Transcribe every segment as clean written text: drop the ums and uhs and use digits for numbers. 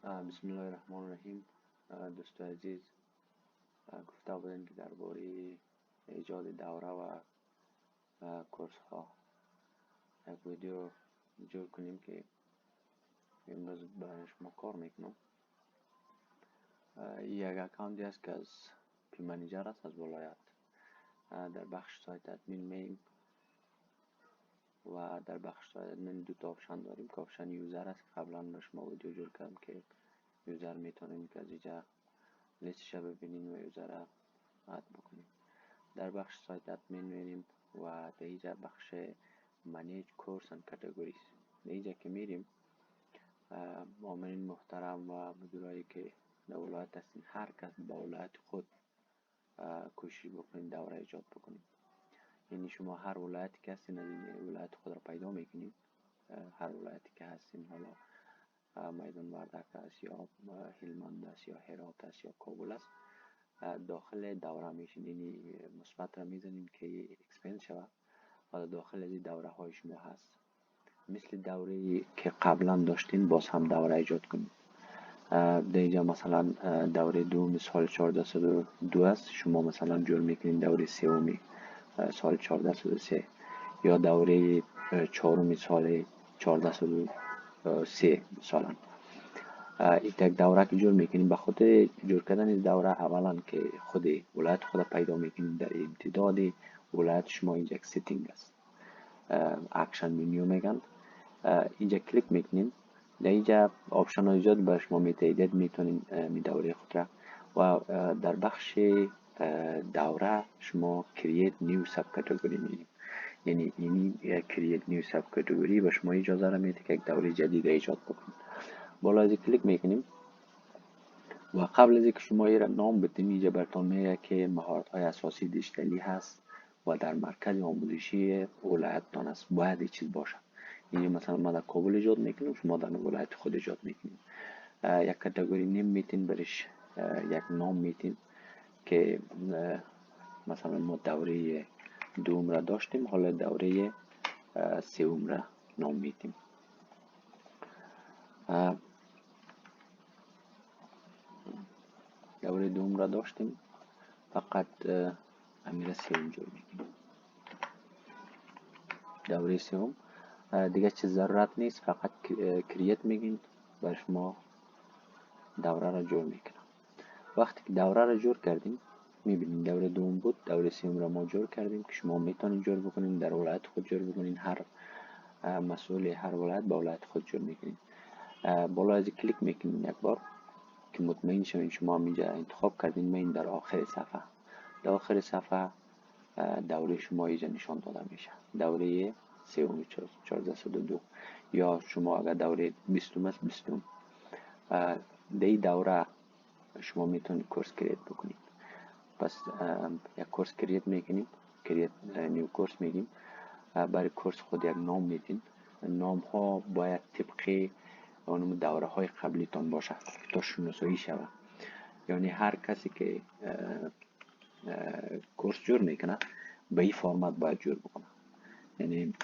بسم الله الرحمن الرحیم. دوستان عزیز، گفته بودیم که درباره ایجاد دوره و کورس ها یک ویدیو جور کنیم که امروز برای شما کار میکنم. یک اکانتی است که از پی منیجر است از ولایت. در بخش سایت ادمین میم و در بخش سایت ادمین دو تا آپشن داریم که آپشن یوزر است. قبلا به شما ویدیو جور کردم که یوزر میتونیم که از اینجا لیستش ببینیم و یوزر را اد بکنیم. در بخش سایت ادمین میریم و در اینجا بخش منیج کورس اند کاتگوریز، در اینجا که میریم مؤمنین محترم و مدیرایی که در ولایت هستین، هر کس با ولایت خود کوشش بکنین دوره ایجاد بکنیم. یعنی شما هر ولایتی که هستین از این ولایت خود را پیدا میکنین. هر ولایتی که هستین، حالا میدان وردک است یا هلمند است یا هرات است یا کابل است، داخل دوره میشین. یعنی مثبت را میزنیم که اکسپند شود و داخل از دوره های شما هست. مثل دوره که قبلا داشتین باز هم دوره ایجاد کنید. در اینجا مثلا دوره دوم سال 1402 است، شما مثلا جور میکنین دوره سومی سال 1403 یا دوره چهارم سال 1403 مثلا. یک دوره که جور میکنیم، به خاطر جور کردن دوره اولا که خود ولایت خود پیدا میکنیم. در امتداد ولایت شما اینجا سیتینگ است، اکشن منیو میگن، اینجا کلیک میکنین. در اینجا آپشن های زیاد برای شما میتایید میتونین می دوره خود را. و در بخش دوره شما کرییت نیو ساب کاتگوری میگیم. یعنی اینی کرییت نیو ساب کاتگوری به شما اجازه را میده که یک دوره جدید ایجاد بکنید. بالا از کلیک میکنیم و قبل از اینکه شما این را نام بدین، اینجا براتون میگه که مهارت های اساسی دیجیتالی هست و در مرکز آموزشی ولایتتان است، باید این چیز باشه. یعنی مثلا ما در کابل ایجاد میکنیم، شما در ولایت خود ایجاد میکنیم. یک کاتگوری نیم میتین برش، یک نام میتین که مثلا ما دوره دوم را داشتیم، حالا دوره سوم را نام میتیم. دوره دوم را داشتیم، فقط امیر سوم جور میکنیم. دوره سوم دیگه چیز ضرورت نیست، فقط کرییت میگین برای شما دوره را جور میکنم. وقتی که دوره را جور کردیم میبینیم دوره دوم بود، دوره سوم را ما جور کردیم که شما میتونین جور بکنین، در ولایت خود جور بکنین. هر مسئول هر ولایت با ولایت خود جور میکنین. بالا از کلیک میکنین یک بار که مطمئن شوین شما اینجا انتخاب کردین. من در آخر صفحه، در آخر صفحه دوره شما اینجا نشان داده میشه، دوره سوم 1402. یا شما اگر دوره 20 است 20. در این دوره شما میتونید کورس کرییت بکنید. پس یک کورس کرییت میکنیم، کرییت نیو کورس میگیم. برای کورس خود یک نام میدین. نام ها باید طبق اون دوره های قبلی تان باشه تا شناسایی شود. یعنی هر کسی که کورس جور میکنه به این فرمت باید جور بکنه. یعنی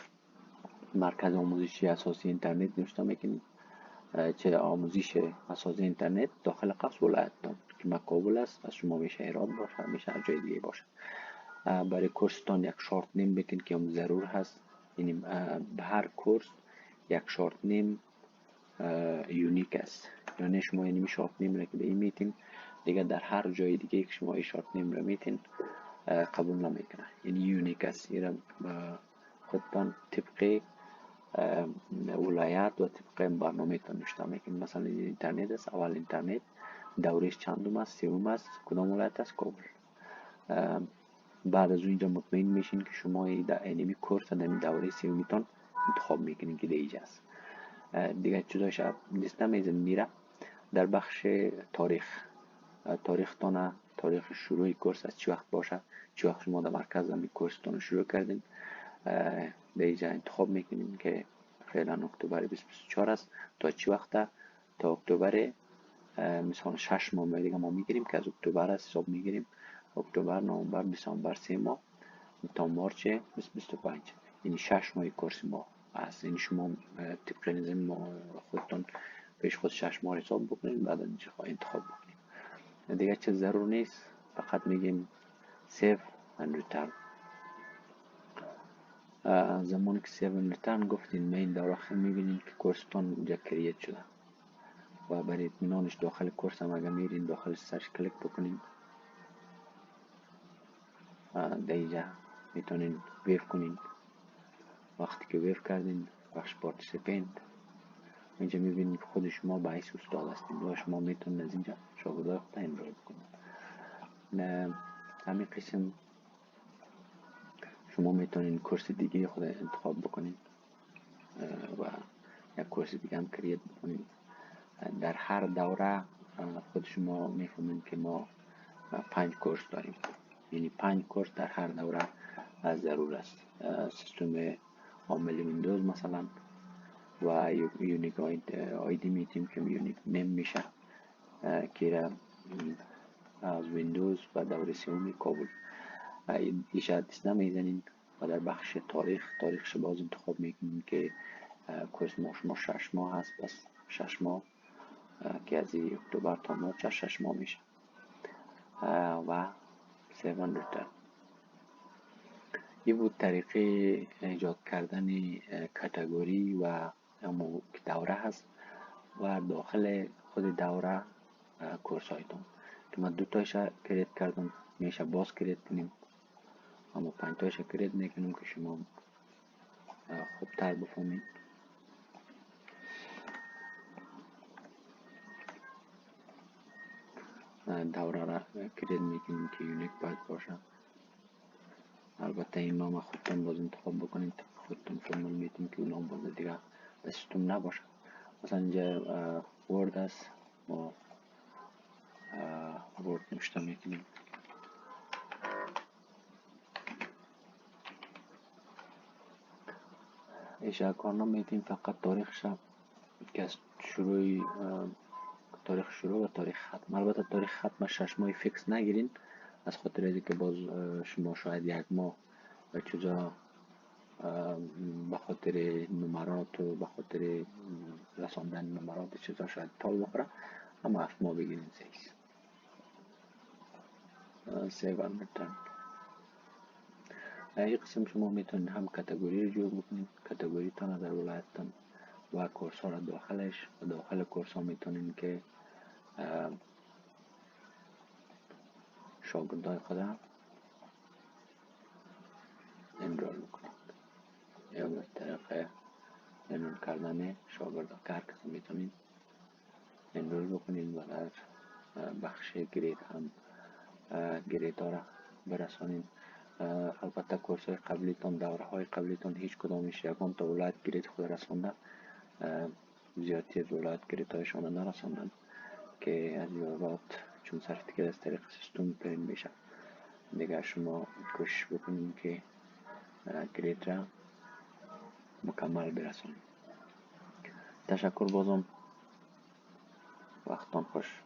مرکز آموزشی اساسی اینترنت نوشته میکنید، چه آموزش اساسی اینترنت داخل قصد ولایت تان که مکابل است، از شما میشه هرات باشه، میشه هر جای دیگه باشه. برای کورستان یک شارت نیم بتین که هم ضرور هست. یعنی به هر کورس یک شارت نیم یونیک است. یعنی شما اینی شارت نیم را که به این میتین دیگه در هر جای دیگه که شما این شارت نیم را میتین قبول نمیکنه. یعنی یونیک است. این خودتان طبق ولایت و طبق برنامه تان نوشته میکنید. مثلا اینترنت است، اول اینترنت، دورش چندم است، سوم است، کدام ولایت است، کابل. بعد از اینجا مطمئن میشین که شما در اینمی کورس در دوره سومیتان انتخاب میکنین که دیگه است. دیگه چیزاش لیست نمیزن میره. در بخش تاریخ تانه، تاریخ شروع کورس از چه وقت باشه، چه وقت شما در مرکز همی کورس تانه شروع کردین، در اینجا انتخاب میکنین که فعلا اکتبر 2024 است. تا چه وقت؟ تا اکتبر مثلا 6 ماه دیگه ما میگیریم که از اکتبر است حساب میگیریم. اکتبر، نوامبر، دسامبر 3 ماه تا مارچ 2025. یعنی 6 ماه کورس ما است. یعنی شما طبق نظام خودتون پیش خود 6 ماه حساب بکنید، بعد اینجا انتخاب بکنید. دیگه چه ضرور نیست، فقط میگیم save and return. زمانی که save and return گفتین ما این داخل میبینیم که کورستان اینجا کریت شده و برای اطمینانش داخل کورس هم اگر میرین داخل سرچ کلیک بکنین در اینجا میتونین ویو کنین. وقتی که ویو کردین بخش پارتیسیپنت اینجا میبینید که خود شما به حیث استاد هستین و شما میتونید از اینجا شاگردای خود انرول بکنید. همین قسم شما میتونید کورس دیگه خود انتخاب بکنید و یک کورس دیگه هم کریت بکنید. در هر دوره خود شما میفهمید که ما 5 کورس داریم، یعنی 5 کورس در هر دوره از ضرور است. سیستم عامل ویندوز مثلا و یونیک آیدی میتیم که یونیک نیم میشه که از ویندوز و دوره سوم کابل ایشه دسته میزنین و در بخش تاریخش باز انتخاب میکنین که کورس ما شما 6 ماه هست، پس 6 ماه که از اکتبر تا مارچ 6 ماه میشه و 7 return. این بود طریقه ایجاد کردن کاتگوری و دوره هست و داخل خود دوره کورس هایتون که من 2 تایش کریت کردم، میشه باز کریت کنیم، اما 5 تایش کریت میکنم که شما خوبتر بفهمید. دوره را کریت میکنیم که یونیک باید باشه. البته این نام خودتون باز انتخاب بکنید، خودتون فرمول میتیم که اون نام باز دیگه به سیستم نباشه. مثلا اینجا ورد است، ما ورد نوشته میکنیم. ایشه کارنامه میتیم فقط تاریخش که از تاریخ شروع و تاریخ ختم. البته تاریخ ختم 6 ماه فیکس نگیرین، از خاطر اینکه که باز شما شاید 1 ماه به چیزا به خاطر نمرات و به خاطر رساندن نمرات چیزا شاید تال بخوره، اما 7 ماه بگیرین سیز. سیو اند ریترن. این قسم شما میتونید هم کاتگوری رو جور بکنید، کاتگوری تان در ولایتتان و کورس ها را داخلش و داخل کورس ها میتونید که شاگردای خود انرول بکنید یا به طریق انرول کردن شاگرد که هر کسی میتونید انرول بکنید و در بخش گرید هم گرید ها را برسانید. البته کورس های قبلیتان، دوره های قبلیتان هیچ کدامش یکان تا ولایت گرید خود رسانده، زیادی از ولایت گرید هایشان نرساندن که از ولایت چون سرتیفیکت از طریق سیستم پرین میشه. دیگه شما کوشش بکنید که گرید را مکمل برسانید. تشکر، بازم وقتان خوش.